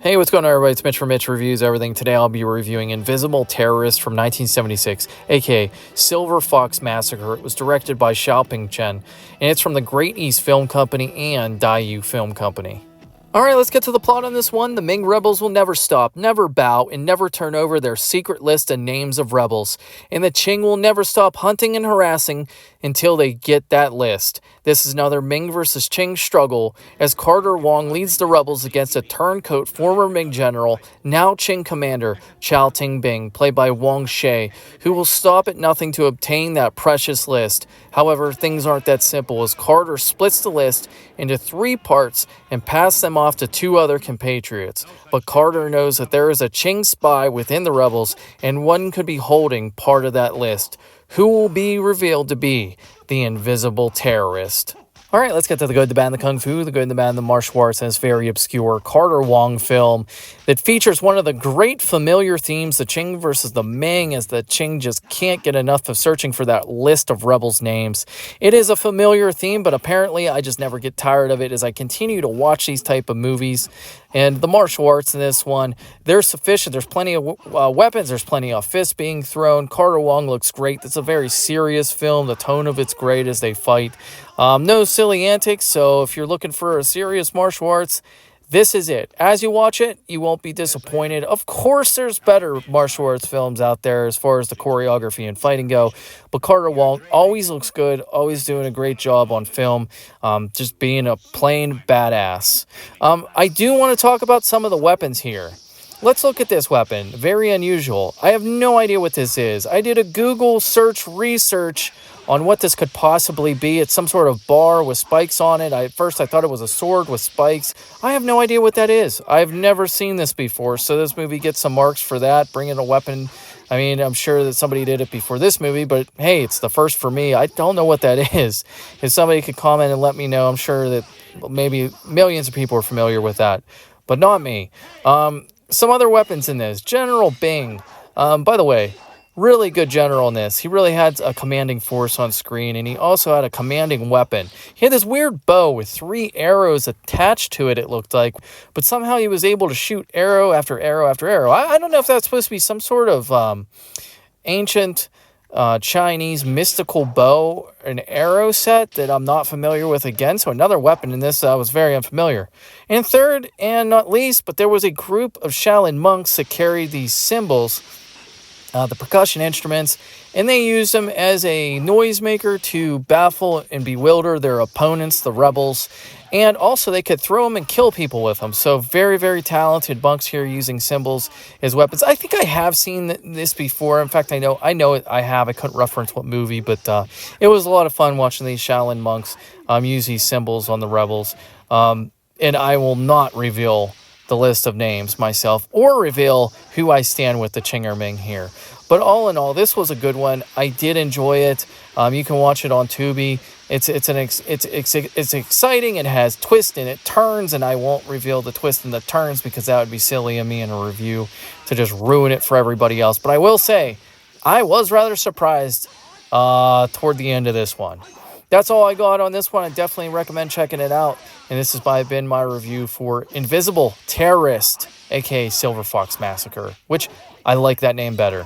Hey, what's going on, everybody? It's Mitch from Mitch Reviews Everything. Today I'll be reviewing Invisible Terrorist from 1976, aka Silver Fox Massacre. It was directed by Xiaoping Chen, and it's from the Great East Film Company and Dai Yu Film Company. Alright, let's get to the plot on this one. The Ming rebels will never stop, never bow, and never turn over their secret list and names of rebels. And the Qing will never stop hunting and harassing until they get that list. This is another Ming versus Qing struggle as Carter Wong leads the rebels against a turncoat former Ming general, now Qing commander, Chao Ting-bing, played by Wang Hsieh, who will stop at nothing to obtain that precious list. However, things aren't that simple as Carter splits the list into 3 parts and passes them off to 2 other compatriots. But Carter knows that there is a Qing spy within the rebels and one could be holding part of that list. Who will be revealed to be the invisible terrorist? Alright, let's get to the good, the bad, and the kung fu, the good, the bad, and the martial arts, and this very obscure Carter Wong film that features one of the great familiar themes, the Qing versus the Ming, as the Qing just can't get enough of searching for that list of rebels' names. It is a familiar theme, but apparently I just never get tired of it as I continue to watch these type of movies. And the martial arts in this one, they're sufficient. There's plenty of weapons. There's plenty of fists being thrown. Carter Wong looks great. It's a very serious film. The tone of it's great as they fight. No silly antics, so if you're looking for a serious martial arts, this is it. As you watch it, you won't be disappointed. Of course, there's better martial arts films out there as far as the choreography and fighting go, but Carter Wong always looks good, always doing a great job on film, just being a plain badass. I do want to talk about some of the weapons here. Let's look at this weapon. Very unusual. I have no idea what this is. I did a Google search research on what this could possibly be. It's some sort of bar with spikes on it. At first I thought it was a sword with spikes. I have no idea what that is. I've never seen this before, so this movie gets some marks for that, bringing a weapon. I mean, I'm sure that somebody did it before this movie, but hey, it's the first for me. I don't know what that is. If somebody could comment and let me know, I'm sure that maybe millions of people are familiar with that, but not me. Some other weapons in this. General Bing. By the way, really good general in this. He really had a commanding force on screen, and he also had a commanding weapon. He had this weird bow with 3 arrows attached to it, it looked like, but somehow he was able to shoot arrow after arrow after arrow. I don't know if that's supposed to be some sort of ancient Chinese mystical bow and arrow set that I'm not familiar with again. So another weapon in this was very unfamiliar. And third, and not least, but there was a group of Shaolin monks that carried these cymbals, the percussion instruments, and they used them as a noisemaker to baffle and bewilder their opponents, the rebels. And also they could throw them and kill people with them. So very, very talented monks here using cymbals as weapons. I think I have seen this before. In fact, I know it. I have. I couldn't reference what movie, but it was a lot of fun watching these Shaolin monks use these cymbals on the rebels. And I will not reveal the list of names myself or reveal who I stand with the Qing or Ming here. But all in all, this was a good one. I did enjoy it. You can watch it on Tubi. It's exciting. It has twists and it turns, and I won't reveal the twists and the turns because that would be silly of me in a review to just ruin it for everybody else. But I will say, I was rather surprised toward the end of this one. That's all I got on this one. I definitely recommend checking it out. And this has been my review for Invisible Terrorist, aka Silver Fox Massacre, which I like that name better.